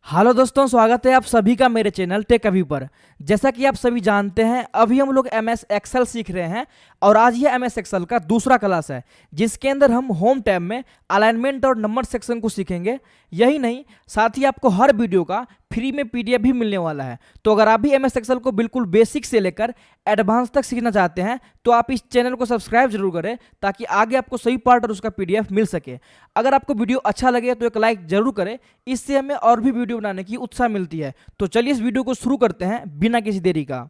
Hello दोस्तों, स्वागत है आप सभी का मेरे चैनल टेक अभी पर। जैसा कि आप सभी जानते हैं, अभी हम लोग एमएस एक्सेल सीख रहे हैं और आज ये एमएस एक्सेल का दूसरा क्लास है जिसके अंदर हम होम टैब में अलाइनमेंट और नंबर सेक्शन को सीखेंगे। यही नहीं, साथ ही आपको हर वीडियो का फ्री में पीडीएफ भी मिलने वाला है। तो अगर आप भी एमएस एक्सेल को बिल्कुल बेसिक से लेकर एडवांस तक सीखना चाहते हैं तो आप इस चैनल को सब्सक्राइब जरूर करें ताकि आगे आपको सही पार्ट और उसका पीडीएफ मिल सके। अगर आपको वीडियो अच्छा लगे तो एक लाइक जरूर करें, इससे हमें और भी वीडियो बनाने की उत्साह मिलती है। तो चलिए इस वीडियो को शुरू करते हैं बिना किसी देरी का।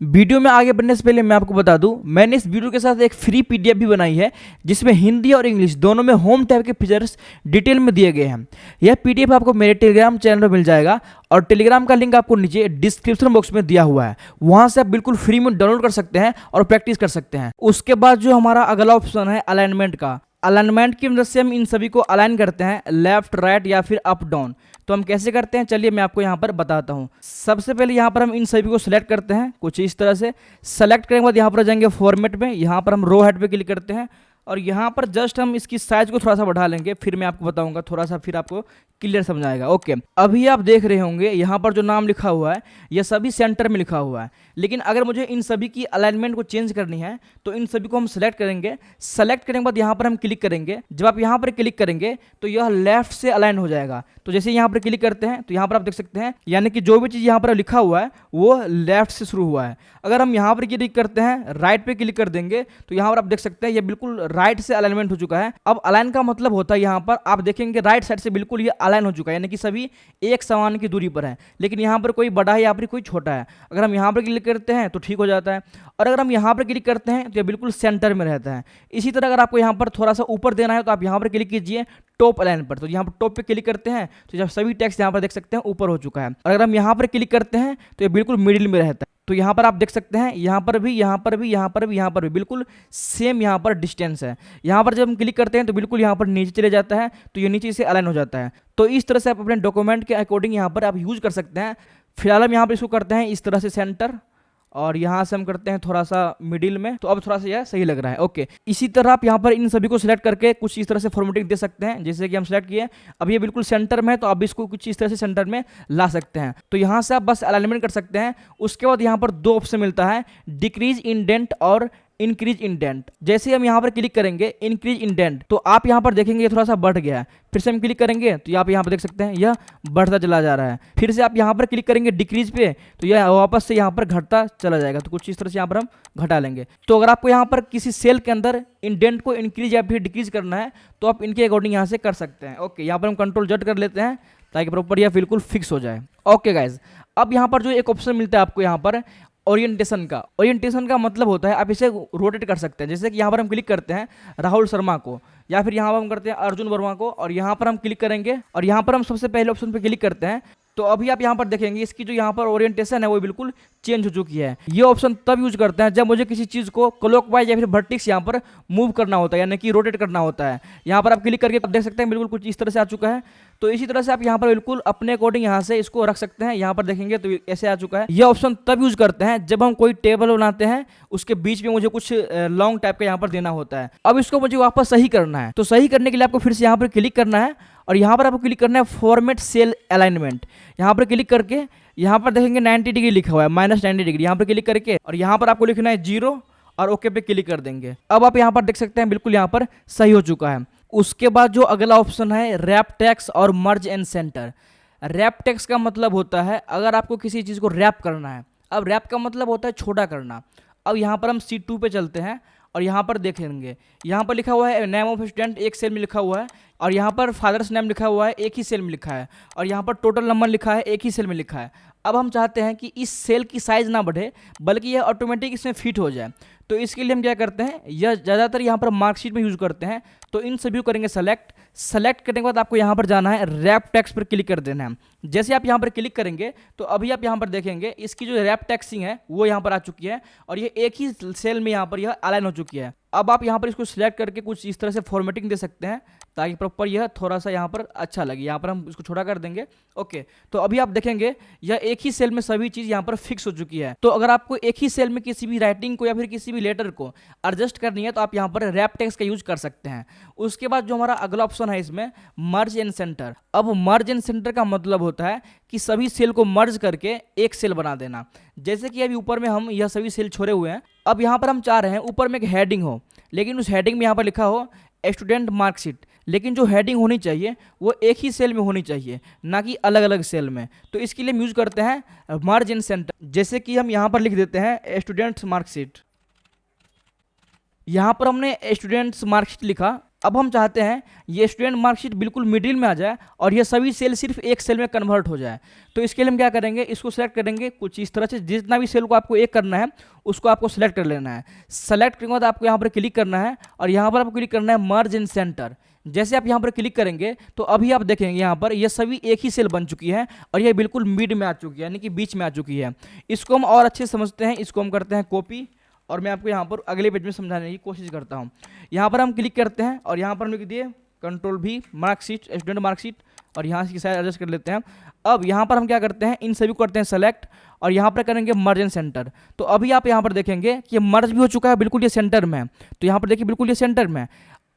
वीडियो में आगे बढ़ने से पहले मैं आपको बता दूं, मैंने इस वीडियो के साथ एक फ्री पीडीएफ भी बनाई है जिसमें हिंदी और इंग्लिश दोनों में होम टैब के फीचर्स डिटेल में दिए गए हैं। यह पीडीएफ आपको मेरे टेलीग्राम चैनल पर मिल जाएगा और टेलीग्राम का लिंक आपको नीचे डिस्क्रिप्शन बॉक्स में दिया हुआ है, वहां से आप बिल्कुल फ्री में डाउनलोड कर सकते हैं और प्रैक्टिस कर सकते हैं। उसके बाद जो हमारा अगला ऑप्शन है अलाइनमेंट का। अलाइनमेंट की मदद से हम इन सभी को अलाइन करते हैं, लेफ्ट राइट या फिर अप डाउन। तो हम कैसे करते हैं, चलिए मैं आपको यहाँ पर बताता हूँ। सबसे पहले यहाँ पर हम इन सभी को सिलेक्ट करते हैं कुछ इस तरह से। सेलेक्ट करने के बाद यहाँ पर जाएंगे फॉर्मेट में, यहाँ पर हम रो हेड पे क्लिक करते हैं और यहाँ पर जस्ट हम इसकी साइज को थोड़ा सा बढ़ा लेंगे, फिर मैं आपको बताऊंगा, थोड़ा सा फिर आपको क्लियर समझाएगा। ओके, अभी आप देख रहे होंगे यहाँ पर जो नाम लिखा हुआ है यह सभी सेंटर में लिखा हुआ है, लेकिन अगर मुझे इन सभी की अलाइनमेंट को चेंज करनी है तो इन सभी को हम सेलेक्ट करेंगे। सेलेक्ट करने के बाद यहाँ पर हम क्लिक करेंगे। जब आप यहाँ पर क्लिक करेंगे तो यह लेफ्ट से अलाइन हो जाएगा। तो जैसे यहाँ पर क्लिक करते हैं तो यहाँ पर आप देख सकते हैं, यानी कि जो भी चीज़ यहाँ पर लिखा हुआ है वो लेफ्ट से शुरू हुआ है। अगर हम यहाँ पर क्लिक करते हैं, राइट पे क्लिक कर देंगे तो यहाँ पर आप देख सकते हैं ये बिल्कुल राइट से अलाइनमेंट हो चुका है। अब अलाइन का मतलब होता है, यहाँ पर आप देखेंगे राइट साइड से बिल्कुल ये अलाइन हो चुका है, यानी कि सभी एक समान की दूरी पर है, लेकिन यहाँ पर कोई बड़ा है या फिर कोई छोटा है। अगर हम यहाँ पर क्लिक करते हैं तो ठीक हो जाता है, और अगर हम यहाँ पर क्लिक करते हैं तो ये बिल्कुल सेंटर में रहता है। इसी तरह अगर आपको यहाँ पर थोड़ा सा ऊपर देना है तो आप यहाँ पर क्लिक कीजिए टॉप अलाइन पर। तो यहाँ पर टॉप पे क्लिक करते हैं तो जब सभी टेक्स्ट यहाँ पर देख सकते हैं ऊपर हो चुका है। और अगर हम यहाँ पर क्लिक करते हैं तो ये बिल्कुल मिडिल में रहता है। तो यहाँ पर आप देख सकते हैं, यहाँ पर भी, यहाँ पर भी, यहाँ पर भी, यहाँ पर भी बिल्कुल सेम यहाँ पर डिस्टेंस है। यहाँ पर जब हम क्लिक करते हैं तो बिल्कुल यहाँ पर नीचे चले जाता है, तो ये नीचे से अलाइन हो जाता है। तो इस तरह से आप अपने डॉक्यूमेंट के अकॉर्डिंग यहाँ पर आप यूज कर सकते हैं। फिलहाल हम यहाँ पर इसको करते हैं इस तरह से सेंटर, और यहाँ से हम करते हैं थोड़ा सा मिडिल में, तो अब थोड़ा सा यह सही लग रहा है। ओके, इसी तरह आप यहाँ पर इन सभी को सिलेक्ट करके कुछ इस तरह से फॉर्मेटिंग दे सकते हैं, जैसे कि हम सिलेक्ट किए। अब ये बिल्कुल सेंटर में है तो आप इसको कुछ इस तरह से सेंटर में ला सकते हैं। तो यहाँ से आप बस अलाइनमेंट कर सकते हैं। उसके बाद यहाँ पर दो ऑप्शन मिलता है, डिक्रीज इंडेंट और इंक्रीज इंडेंट। जैसे हम यहाँ पर क्लिक करेंगे इंक्रीज इंडेंट तो आप यहाँ पर देखेंगे ये थोड़ा सा बढ़ गया है। फिर से हम क्लिक करेंगे तो आप यहाँ पर देख सकते हैं यह बढ़ता चला जा रहा है। फिर से आप यहाँ पर क्लिक करेंगे डिक्रीज पे तो यह वापस से यहाँ पर घटता चला जाएगा। तो कुछ इस तरह से यहाँ पर हम घटा लेंगे। तो अगर आपको यहाँ पर किसी सेल के अंदर इंडेंट को इंक्रीज या फिर डिक्रीज करना है तो आप इनके अकॉर्डिंग यहाँ से कर सकते हैं। ओके, यहाँ पर हम कंट्रोल जेड कर लेते हैं ताकि प्रॉपर यह बिल्कुल फिक्स हो जाए। ओके गाइज, अब यहाँ पर जो एक ऑप्शन मिलता है आपको यहाँ पर ओरिएंटेशन का। ओरिएंटेशन का मतलब होता है आप इसे रोटेट कर सकते हैं। जैसे कि यहाँ पर हम क्लिक करते हैं राहुल शर्मा को, या फिर यहाँ पर हम करते हैं अर्जुन वर्मा को, और यहाँ पर हम क्लिक करेंगे और यहाँ पर हम सबसे पहले ऑप्शन पे क्लिक करते हैं। तो अभी आप यहाँ पर देखेंगे इसकी जो यहाँ पर ओरिएंटेशन है वो बिल्कुल चेंज हो चुकी है। ये ऑप्शन तब यूज करते हैं जब मुझे किसी चीज़ को क्लॉकवाइज या फिर वर्टिक्स यहाँ पर मूव करना होता है, यानी कि रोटेट करना होता है। यहाँ पर आप क्लिक करके आप देख सकते हैं बिल्कुल कुछ इस तरह से आ चुका है। तो इसी तरह से आप यहाँ पर बिल्कुल अपने अकॉर्डिंग यहाँ से इसको रख सकते हैं। यहाँ पर देखेंगे तो ऐसे आ चुका है। यह ऑप्शन तब यूज करते हैं जब हम कोई टेबल बनाते हैं, उसके बीच में मुझे कुछ लॉन्ग टाइप का यहाँ पर देना होता है। अब इसको मुझे वापस सही करना है, तो सही करने के लिए आपको फिर से यहाँ पर क्लिक करना है और यहाँ पर आपको क्लिक करना है फॉर्मेट सेल अलाइनमेंट। यहाँ पर क्लिक करके यहाँ पर देखेंगे 90 डिग्री लिखा हुआ है, -90 डिग्री। यहाँ पर क्लिक करके और यहाँ पर आपको लिखना है 0 और ओके पे क्लिक कर देंगे। अब आप यहाँ पर देख सकते हैं बिल्कुल यहाँ पर सही हो चुका है। उसके बाद जो अगला ऑप्शन है रैप टेक्स्ट और मर्ज एंड सेंटर। रैप टेक्स्ट का मतलब होता है अगर आपको किसी चीज़ को रैप करना है। अब रैप का मतलब होता है छोटा करना। अब यहाँ पर हम सीट 2 पे चलते हैं और यहाँ पर देखेंगे, यहाँ पर लिखा हुआ है नेम ऑफ स्टूडेंट, एक सेल में लिखा हुआ है, और यहाँ पर फादर्स नेम लिखा हुआ है, एक ही सेल में लिखा है, और यहाँ पर टोटल नंबर लिखा है, एक ही सेल में लिखा है। अब हम चाहते हैं कि इस सेल की साइज़ ना बढ़े बल्कि यह ऑटोमेटिक इसमें फिट हो जाए। तो इसके लिए हम क्या करते हैं, यह ज़्यादातर यहाँ पर मार्कशीट में यूज़ करते हैं। तो इन सभी को करेंगे सेलेक्ट। सेलेक्ट करने के बाद आपको यहाँ पर जाना है, रैप टेक्स्ट पर क्लिक कर देना है। जैसे आप यहाँ पर क्लिक करेंगे तो अभी आप यहाँ पर देखेंगे इसकी जो रैप टेक्सिंग है वो यहाँ पर आ चुकी है और ये एक ही सेल में यहाँ पर यह अलाइन हो चुकी है। अब आप यहाँ पर इसको सिलेक्ट करके कुछ इस तरह से फॉर्मेटिंग दे सकते हैं ताकि प्रॉपर यह थोड़ा सा यहाँ पर अच्छा लगे। यहाँ पर हम इसको छोटा कर देंगे। ओके, तो अभी आप देखेंगे यह एक ही सेल में सभी चीज़ यहाँ पर फिक्स हो चुकी है। तो अगर आपको एक ही सेल में किसी भी राइटिंग को या फिर किसी भी लेटर को एडजस्ट करनी है तो आप यहाँ पर रैप टेक्स्ट का यूज कर सकते हैं। उसके बाद जो हमारा अगला ऑप्शन है इसमें मर्ज एंड सेंटर। अब मर्ज एंड सेंटर का मतलब होता है कि सभी सेल को मर्ज करके एक सेल बना देना। जैसे कि अभी ऊपर में हम यह सभी सेल छोड़े हुए हैं। अब यहाँ पर हम चाह रहे हैं ऊपर में एक हेडिंग हो, लेकिन उस हेडिंग में यहाँ पर लिखा हो स्टूडेंट मार्कशीट, लेकिन जो हेडिंग होनी चाहिए वो एक ही सेल में होनी चाहिए, ना कि अलग अलग सेल में। तो इसके लिए हम यूज करते हैं मर्ज एंड सेंटर। जैसे कि हम यहाँ पर लिख देते हैं स्टूडेंट्स मार्कशीट। यहाँ पर हमने स्टूडेंट्स मार्कशीट लिखा। अब हम चाहते हैं ये स्टूडेंट मार्कशीट बिल्कुल मिडिल में आ जाए और ये सभी सेल सिर्फ एक सेल में कन्वर्ट हो जाए। तो इसके लिए हम क्या करेंगे, इसको सेलेक्ट करेंगे कुछ इस तरह से। जितना भी सेल को आपको एक करना है उसको आपको सेलेक्ट कर लेना है। सेलेक्ट करने के बाद आपको यहाँ पर क्लिक करना है और यहाँ पर आपको क्लिक करना है मर्ज इन सेंटर। जैसे आप यहाँ पर क्लिक करेंगे तो अभी आप देखेंगे यहाँ पर ये सभी एक ही सेल बन चुकी है और ये बिल्कुल मिड में आ चुकी है, यानी कि बीच में आ चुकी है। इसको हम और अच्छे से समझते हैं। इसको हम करते हैं कॉपी और मैं आपको यहाँ पर अगले पेज में समझाने की कोशिश करता हूँ। यहाँ पर हम क्लिक करते हैं और यहाँ पर हम लिख दिए Ctrl+V मार्कशीट, स्टूडेंट मार्कशीट, और यहाँ की साइज एडजस्ट कर लेते हैं। अब यहाँ पर हम क्या करते हैं, इन सभी को करते हैं सेलेक्ट और यहाँ पर करेंगे मर्ज एंड सेंटर। तो अभी आप यहाँ पर देखेंगे कि मर्ज भी हो चुका है, बिल्कुल ये सेंटर में है। तो यहाँ पर देखिए बिल्कुल ये सेंटर में है।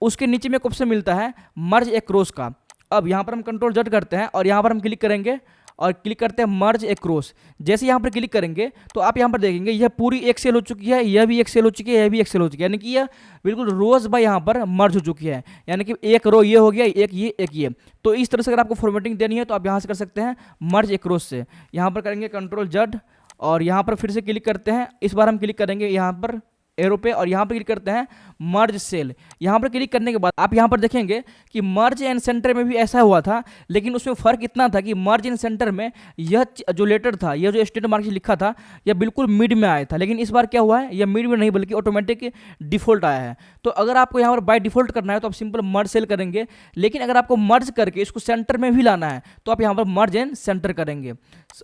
उसके नीचे में एक ऑप्शन मिलता है मर्ज एक्रॉस का। अब यहाँ पर हम Ctrl+Z करते हैं और यहाँ पर हम क्लिक करेंगे और क्लिक करते हैं मर्ज एक्रॉस। जैसे यहाँ पर क्लिक करेंगे तो आप यहाँ पर देखेंगे यह पूरी एक सेल हो चुकी है, यह भी एक सेल हो चुकी है, यह भी एक सेल हो चुकी है, यानी कि यह बिल्कुल रोज बाय यहाँ पर मर्ज हो चुकी है। यानी कि एक रो ये हो गया, एक ये, एक ये। तो इस तरह से अगर आपको फॉर्मेटिंग देनी है तो आप यहाँ से कर सकते हैं मर्ज एक्रॉस से। यहाँ पर करेंगे Ctrl+Z और यहाँ पर फिर से क्लिक करते हैं। इस बार हम क्लिक करेंगे यहाँ पर एरो पे और यहाँ पर क्लिक करते हैं मर्ज सेल। यहाँ पर क्लिक करने के बाद आप यहाँ पर देखेंगे कि मर्ज एंड सेंटर में भी ऐसा हुआ था, लेकिन उसमें फ़र्क इतना था कि मर्ज एंड सेंटर में यह जो लेटर था, यह जो स्टूडेंट मार्कशीट लिखा था, यह बिल्कुल मिड में आया था। लेकिन इस बार क्या हुआ है, यह मिड में नहीं बल्कि ऑटोमेटिक डिफॉल्ट आया है। तो अगर आपको यहाँ पर बाय डिफॉल्ट करना है तो आप सिंपल मर्ज सेल करेंगे, लेकिन अगर आपको मर्ज करके इसको सेंटर में भी लाना है तो आप यहाँ पर मर्ज एंड सेंटर करेंगे।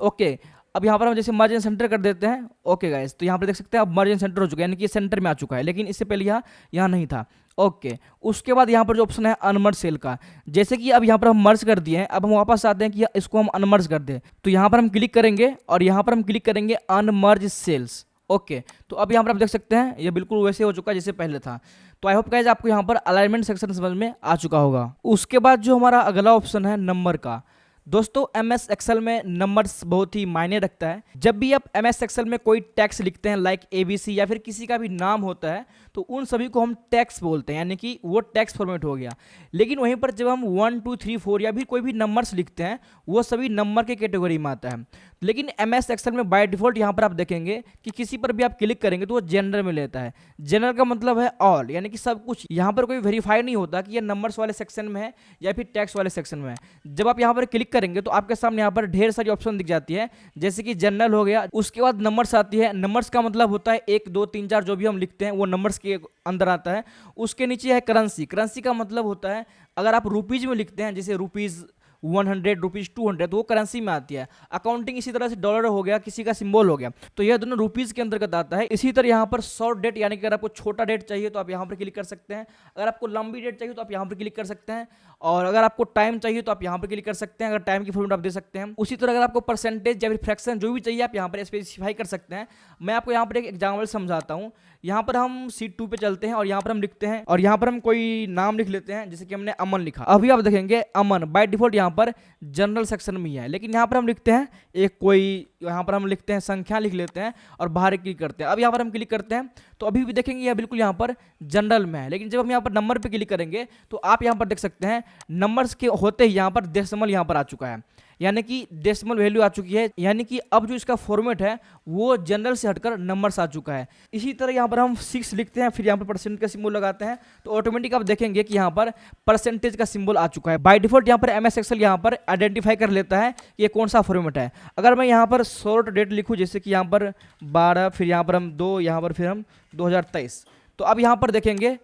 ओके, अब यहाँ पर हम जैसे मर्ज एंड सेंटर कर देते हैं। ओके गाइस, तो यहाँ पर देख सकते हैं अब मर्ज एंड सेंटर हो चुका है, यानी कि सेंटर में आ चुका है, लेकिन इससे पहले यहाँ नहीं था। ओके, उसके बाद यहाँ पर जो ऑप्शन है अनमर्ज सेल का, जैसे कि अब यहाँ पर हम मर्ज कर दिए हैं, अब हम वापस आते हैं कि इसको हम अनमर्ज कर दें। तो यहाँ पर हम क्लिक करेंगे और यहाँ पर हम क्लिक करेंगे अनमर्ज सेल्स। ओके, तो अब यहाँ पर आप देख सकते हैं ये बिल्कुल वैसे हो चुका है जैसे पहले था। तो आई होप गाइस आपको यहाँ पर अलाइनमेंट सेक्शन समझ में आ चुका होगा। उसके बाद जो हमारा अगला ऑप्शन है नंबर का। दोस्तों MS एक्सेल में नंबर्स बहुत ही मायने रखता है। जब भी आप MS एक्सेल में कोई टेक्स्ट लिखते हैं लाइक ABC या फिर किसी का भी नाम होता है तो उन सभी को हम टेक्स्ट बोलते हैं, यानी कि वो टेक्स्ट फॉर्मेट हो गया। लेकिन वहीं पर जब हम 1 2 3 4 या भी कोई भी नंबर्स लिखते हैं वो सभी नंबर के कैटेगरी में आता है। लेकिन MS एक्सेल में बाय डिफॉल्ट यहाँ पर आप देखेंगे कि किसी पर भी आप क्लिक करेंगे तो वो जनरल में लेता है। जनरल का मतलब है ऑल, यानी कि सब कुछ। यहाँ पर कोई वेरीफाई नहीं होता कि ये नंबर्स वाले सेक्शन में है या फिर टेक्स्ट वाले सेक्शन में है। जब आप यहाँ पर क्लिक करेंगे तो आपके सामने यहाँ पर ढेर सारी ऑप्शन दिख जाती है, जैसे कि जनरल हो गया। उसके बाद नंबर्स आती है। नंबर्स का मतलब होता है 1 2 3 4 जो भी हम लिखते हैं वो नंबर्स के अंदर आता है। उसके नीचे है करेंसी। करेंसी का मतलब होता है अगर आप रुपीज़ में लिखते हैं, जैसे रुपीज़ 100 रुपीज़ 200, तो वो करेंसी में आती है। अकाउंटिंग इसी तरह से डॉलर हो गया, किसी का सिंबल हो गया, तो यह दोनों रुपीज़ के अंतर्गत आता है। इसी तरह यहाँ पर शॉर्ट डेट, यानी कि अगर आपको छोटा डेट चाहिए तो आप यहाँ पर क्लिक कर सकते हैं। अगर आपको लंबी डेट चाहिए तो आप यहाँ पर क्लिक कर सकते हैं। और अगर आपको टाइम चाहिए तो आप यहाँ पर क्लिक कर सकते हैं, अगर टाइम की फॉर्मेट आप दे सकते हैं। उसी तरह अगर आपको परसेंटेज या फिर फ्रैक्शन जो भी चाहिए आप यहाँ पर स्पेसिफाई कर सकते हैं। मैं आपको यहाँ पर एक एग्जाम्पल समझाता हूँ। यहाँ पर हम शीट 2 पे चलते हैं और यहाँ पर हम लिखते हैं और यहाँ पर हम कोई नाम लिख लेते हैं, जैसे कि हमने अमन लिखा। अभी आप देखेंगे अमन बाय डिफॉल्ट यहाँ पर जनरल सेक्शन में ही है, लेकिन यहाँ पर हम लिखते हैं एक कोई, यहाँ पर हम लिखते हैं संख्या लिख लेते हैं और बाहर क्लिक करते हैं। अब यहाँ पर हम क्लिक करते हैं तो अभी भी देखेंगे यह बिल्कुल यहाँ पर जनरल में है। लेकिन जब हम यहाँ पर नंबर पे क्लिक करेंगे तो आप यहाँ पर देख सकते हैं नंबर्स के होते ही यहाँ पर डेसिमल यहाँ पर आ चुका है, यानी कि डेसिमल वैल्यू आ चुकी है। यानी कि अब जो इसका फॉर्मेट है वो जनरल से हटकर नंबर्स आ चुका है। इसी तरह यहाँ पर हम 6 लिखते हैं, फिर यहाँ पर परसेंट का सिंबल लगाते हैं तो ऑटोमेटिक आप देखेंगे कि यहाँ पर परसेंटेज का सिंबल आ चुका है। बाय डिफॉल्ट यहाँ पर MS एक्सेल यहाँ पर आइडेंटिफाई कर लेता है कि ये कौन सा फॉर्मेट है। अगर मैं यहाँ पर शॉर्ट डेट लिखूँ, जैसे कि यहाँ पर 12, फिर यहाँ पर हम 2, यहाँ पर फिर हम 2023, तो अब यहाँ पर देखेंगे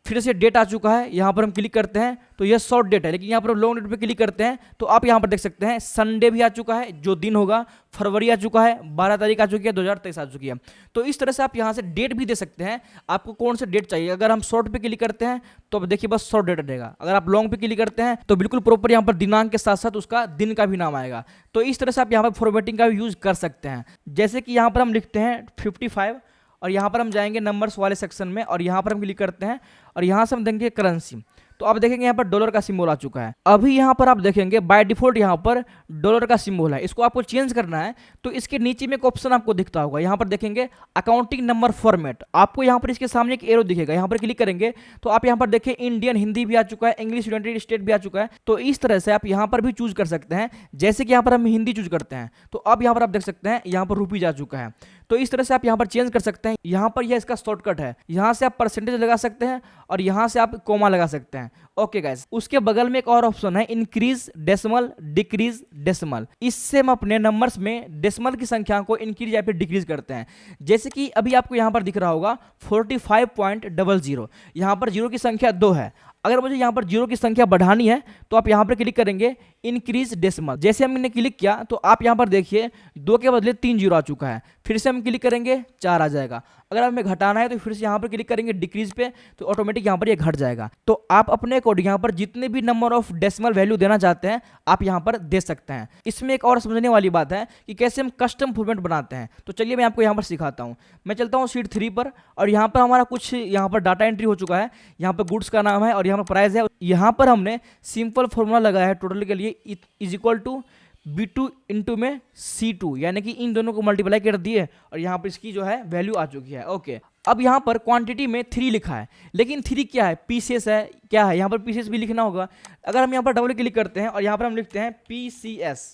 फिर से डेट आ चुका है, यहाँ पर हम क्लिक करते हैं तो यह शॉर्ट डेट है, लेकिन यहाँ पर हम लॉन्ग डेट पे क्लिक करते हैं तो आप यहाँ पर देख सकते हैं संडे भी आ चुका है, जो दिन होगा, फरवरी आ चुका है, 12 तारीख आ चुकी है, 2023 आ चुकी है। तो इस तरह से आप यहाँ से डेट भी दे सकते हैं, आपको कौन सा डेट चाहिए। अगर हम शॉर्ट पे क्लिक करते हैं तो अब देखिए बस शॉर्ट डेट रहेगा, अगर आप लॉन्ग पे क्लिक करते हैं तो बिल्कुल प्रॉपर यहाँ पर दिनांक के साथ साथ उसका दिन का भी नाम आएगा। तो इस तरह से आप यहाँ पर फॉर्मेटिंग का भी यूज कर सकते हैं। जैसे कि यहाँ पर हम लिखते हैं 55 और यहाँ पर हम जाएंगे नंबर्स वाले सेक्शन में और यहाँ पर हम क्लिक करते हैं और यहाँ से हम देंगे करेंसी। तो आप देखेंगे यहाँ पर डॉलर का सिंबल आ चुका है। अभी यहाँ पर आप देखेंगे बाय डिफॉल्ट यहाँ पर डॉलर का सिंबल है, इसको आपको चेंज करना है तो इसके नीचे में एक ऑप्शन आपको दिखता होगा, यहाँ पर देखेंगे अकाउंटिंग नंबर फॉर्मेट। आपको यहाँ पर इसके सामने एक एरो दिखेगा, यहाँ पर क्लिक करेंगे तो आप यहाँ पर देखिए इंडियन हिंदी भी आ चुका है, इंग्लिश यूनाइटेड स्टेट भी आ चुका है। तो इस तरह से आप यहाँ पर भी चूज कर सकते हैं। जैसे कि यहाँ पर हम हिंदी चूज करते हैं तो अब यहाँ पर आप देख सकते हैं यहाँ पर रुपीज आ चुका है। तो इस तरह से आप यहाँ पर चेंज कर सकते हैं। यहाँ पर यह इसका शॉर्टकट है, यहाँ से आप परसेंटेज लगा सकते हैं और यहाँ से आप कोमा लगा सकते हैं। ओके गाइस, उसके बगल में एक और ऑप्शन है इंक्रीज डेसिमल डिक्रीज डेसिमल। इससे हम अपने नंबर्स में डेसिमल की संख्या को इंक्रीज या फिर डिक्रीज करते हैं। जैसे कि अभी आपको यहाँ पर दिख रहा होगा 45.00, यहाँ पर जीरो की संख्या 2 है। अगर मुझे यहाँ पर जीरो की संख्या बढ़ानी है तो आप यहाँ पर क्लिक करेंगे इंक्रीज डेसिमल। जैसे हमने क्लिक किया तो आप यहाँ पर देखिए 2 के बदले 3 जीरो आ चुका है। फिर से हम क्लिक करेंगे 4 आ जाएगा। अगर हमें घटाना है तो फिर से यहाँ पर क्लिक करेंगे डिक्रीज पे तो ऑटोमेटिक यहाँ पर ये घट जाएगा। तो आप अपने अकॉर्डिंग यहाँ पर जितने भी नंबर ऑफ डेसिमल वैल्यू देना चाहते हैं आप यहाँ पर दे सकते हैं। इसमें एक और समझने वाली बात है कि कैसे हम कस्टम फॉर्मेट बनाते हैं। तो चलिए मैं आपको यहाँ पर सिखाता हूँ। मैं चलता हूँ शीट 3 पर और यहाँ पर हमारा कुछ यहाँ पर डाटा एंट्री हो चुका है। यहाँ पर गुड्स का नाम है और यहाँ पर प्राइस है। यहाँ पर हमने सिंपल फॉर्मूला लगाया है टोटल के लिए is equal to B2 into में C2, यानी कि इन दोनों को मल्टीप्लाई कर दिए और यहाँ पर इसकी जो है वैल्यू आ चुकी है। ओके, अब यहाँ पर क्वांटिटी में 3 लिखा है, लेकिन 3 क्या है, पीसेस है, क्या है, यहाँ पर पीसेस भी लिखना होगा। अगर हम यहाँ पर डबल क्लिक करते हैं और यहाँ पर हम लिखते हैं PCS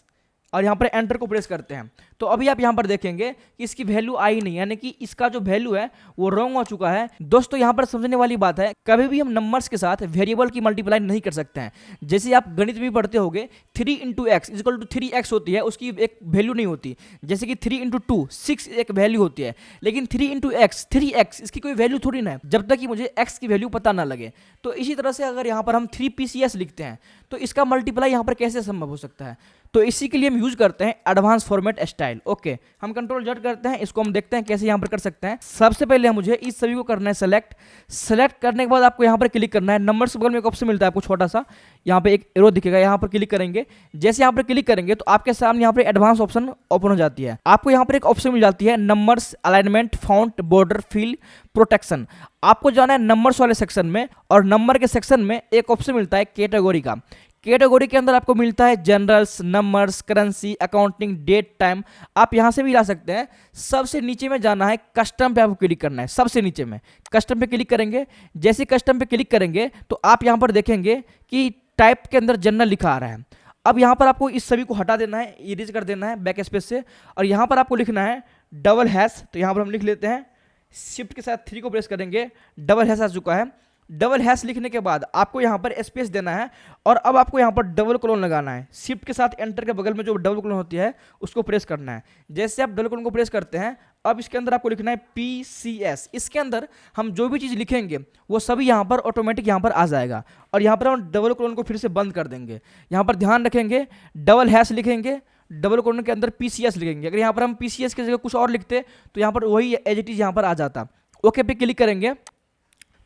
और यहाँ पर एंटर को प्रेस करते हैं तो अभी आप यहाँ पर देखेंगे कि इसकी वैल्यू आई नहीं, यानी कि इसका जो वैल्यू है वो रॉन्ग हो चुका है। दोस्तों यहाँ पर समझने वाली बात है, कभी भी हम नंबर्स के साथ वेरिएबल की मल्टीप्लाई नहीं कर सकते हैं। जैसे आप गणित में पढ़ते होंगे 3 into x equal to 3x होती है, उसकी एक वैल्यू नहीं होती। जैसे कि 3 इंटू 2 6 एक वैल्यू होती है, लेकिन 3 इंटू एक्स 3x इसकी कोई वैल्यू थोड़ी ना है जब तक कि मुझे x की वैल्यू पता ना लगे। तो इसी तरह से अगर यहाँ पर हम 3PCS लिखते हैं तो इसका मल्टीप्लाई यहाँ पर कैसे संभव हो सकता है। तो इसी के लिए हम यूज करते हैं एडवांस फॉर्मेट स्टाइल। ओके, हम कंट्रोल Z करते हैं, इसको हम देखते हैं कैसे यहाँ पर कर सकते हैं। सबसे पहले मुझे इस सभी को करना है सेलेक्ट करने के बाद आपको यहाँ पर क्लिक करना है। नंबर्स बगल में एक ऑप्शन मिलता है आपको छोटा सा, यहाँ पे एक एरो दिखेगा, यहाँ पर क्लिक करेंगे। जैसे यहाँ पर क्लिक करेंगे तो आपके सामने यहाँ पर एडवांस ऑप्शन ओपन हो जाती है। आपको यहाँ पर एक ऑप्शन मिल जाती है numbers alignment font border fill protection. आपको जाना है नंबर्स वाले सेक्शन में और नंबर के सेक्शन में एक ऑप्शन मिलता है कैटेगरी का। कैटेगरी के अंदर आपको मिलता है generals, numbers, currency, accounting, date, time. आप यहां से भी ला सकते हैं। सबसे नीचे में जाना है, कस्टम पे आपको क्लिक करना है। सबसे नीचे में कस्टम पे क्लिक करेंगे। जैसे कस्टम पे क्लिक करेंगे तो आप यहां पर देखेंगे कि टाइप के अंदर जनरल लिखा आ रहा है। अब यहां पर आपको इस सभी को हटा देना है, इरेज कर देना है बैक स्पेस से और यहां पर आपको लिखना है डबल हैश। तो यहां पर हम लिख लेते हैं, शिफ्ट के साथ 3 को प्रेस करेंगे, डबल हैश आ चुका है। डबल हैश लिखने के बाद आपको यहाँ पर स्पेस देना है और अब आपको यहाँ पर डबल कोलन लगाना है। शिफ्ट के साथ एंटर के बगल में जो डबल कोलन होती है उसको प्रेस करना है। जैसे आप डबल कोलन को प्रेस करते हैं अब इसके अंदर आपको लिखना है PCS। इसके अंदर हम जो भी चीज़ लिखेंगे वो सभी यहाँ पर ऑटोमेटिक यहाँ पर आ जाएगा और यहाँ पर हम डबल कोलन को फिर से बंद कर देंगे। यहाँ पर ध्यान रखेंगे, डबल हैश लिखेंगे, डबल कोलन के अंदर PCS लिखेंगे। अगर यहाँ पर हम PCS की जगह कुछ और लिखते तो यहाँ पर वही एज इट इज यहाँ पर आ जाता। ओके पे क्लिक करेंगे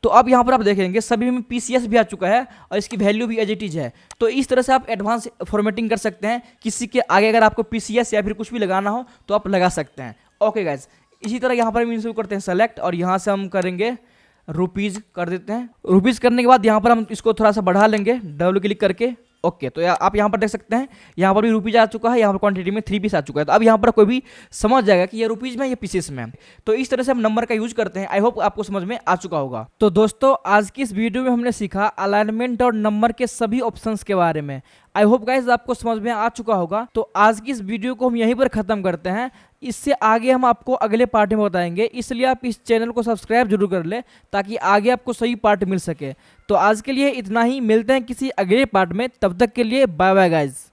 तो अब यहाँ पर आप देखेंगे सभी में PCS भी आ चुका है और इसकी वैल्यू भी एज इट इज है। तो इस तरह से आप एडवांस फॉर्मेटिंग कर सकते हैं। किसी के आगे अगर आपको PCS या फिर कुछ भी लगाना हो तो आप लगा सकते हैं। ओके गाइज, इसी तरह यहाँ पर हम इनको करते हैं सेलेक्ट और यहाँ से हम करेंगे रुपीज़ कर देते हैं। रुपीज़ करने के बाद यहाँ पर हम इसको थोड़ा सा बढ़ा लेंगे डबल क्लिक करके। ओके, तो आप यहाँ पर देख सकते हैं यहाँ पर भी रुपीज़ आ चुका है, यहाँ पर क्वांटिटी में 3 पीस आ चुका है। तो अब यहाँ पर कोई भी समझ जाएगा कि ये रुपीज़ में या पीसेस में। तो इस तरह से हम नंबर का यूज करते हैं। आई होप आपको समझ में आ चुका होगा। तो दोस्तों आज की इस वीडियो में हमने सीखा अलाइनमेंट और नंबर के सभी ऑप्शंस के बारे में। आई होप गाइज आपको समझ में आ चुका होगा। तो आज की इस वीडियो को हम यहीं पर खत्म करते हैं। इससे आगे हम आपको अगले पार्ट में बताएंगे, इसलिए आप इस चैनल को सब्सक्राइब जरूर कर ले ताकि आगे आपको सही पार्ट मिल सके। तो आज के लिए इतना ही, मिलते हैं किसी अगले पार्ट में, तब तक के लिए बाय बाय गाइज।